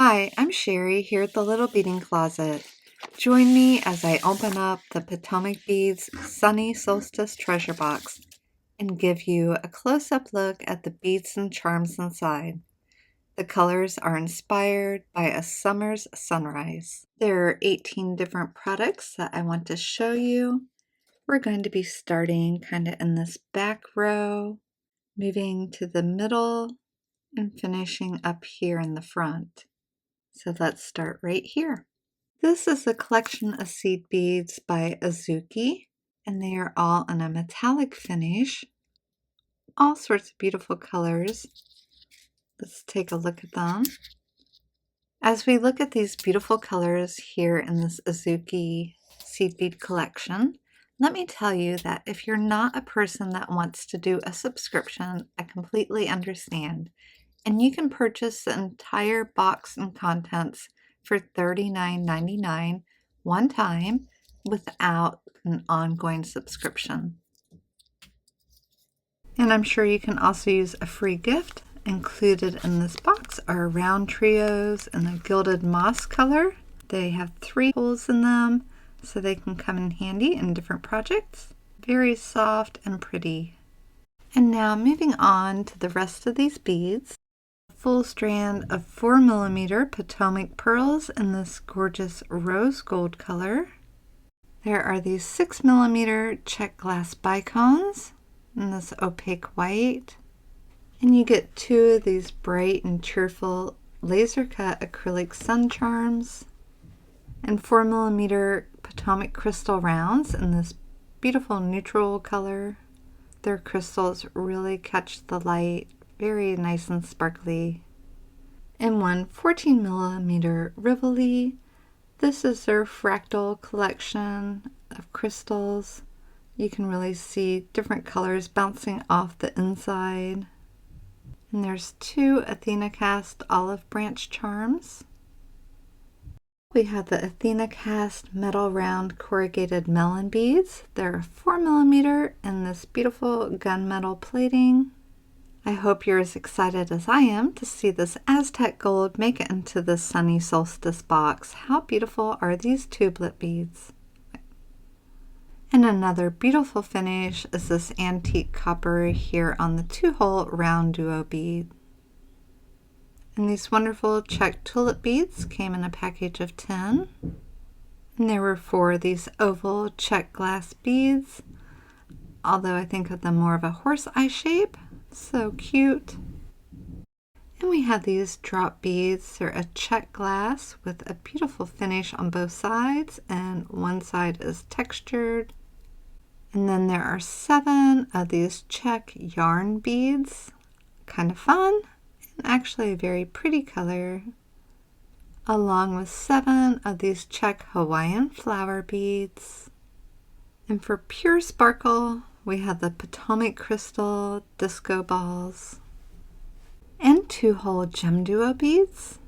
Hi, I'm Sherry here at the Little Beading Closet. Join me as I open up the PotomacBeads Sunny Solstice Treasure Box and give you a close-up look at the beads and charms inside. The colors are inspired by a summer's sunrise. There are 18 different products that I want to show you. We're going to be starting kind of in this back row, moving to the middle, and finishing up here in the front. So let's start right here. This is a collection of seed beads by Azuki, and they are all in a metallic finish. All sorts of beautiful colors. Let's take a look at them. As we look at these beautiful colors here in this Azuki seed bead collection, let me tell you that if you're not a person that wants to do a subscription, I completely understand. And you can purchase the entire box and contents for $39.99 one time without an ongoing subscription. And I'm sure you can also use a free gift. Included in this box are round trios in a gilded moss color. They have 3 holes in them, so they can come in handy in different projects. Very soft and pretty. And now moving on to the rest of these beads. Full strand of 4mm Potomac pearls in this gorgeous rose gold color. There are these 6mm Czech glass bicones in this opaque white. And you get 2 of these bright and cheerful laser cut acrylic sun charms and 4mm Potomac crystal rounds in this beautiful neutral color. Their crystals really catch the light. Very nice and sparkly. And one 14mm Rivoli. This is their fractal collection of crystals. You can really see different colors bouncing off the inside. And there's 2 Athena Cast olive branch charms. We have the Athena Cast metal round corrugated melon beads. They're 4mm in this beautiful gunmetal plating. I hope you're as excited as I am to see this Aztec gold make it into the Sunny Solstice box. How beautiful are these tubelip beads? And another beautiful finish is this antique copper here on the 2-hole RoundDuos bead. And these wonderful Czech tulip beads came in a package of 10. And there were 4 of these oval Czech glass beads, although I think of them more of a horse eye shape. So cute. And we have these drop beads. They're a Czech glass with a beautiful finish on both sides, and one side is textured. And then there are 7 of these Czech yarn beads. Kind of fun, and actually a very pretty color. Along with 7 of these Czech Hawaiian flower beads. And for pure sparkle, we have the Potomac crystal disco balls and 2-hole GemDuos beads.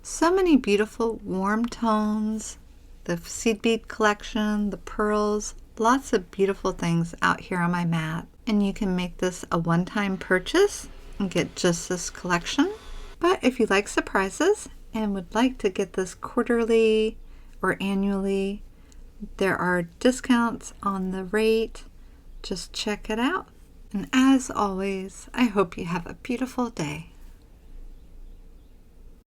So many beautiful warm tones, the seed bead collection, the pearls, lots of beautiful things out here on my mat. And you can make this a one-time purchase and get just this collection. But if you like surprises and would like to get this quarterly or annually, there are discounts on the rate. Just check it out. And as always, I hope you have a beautiful day.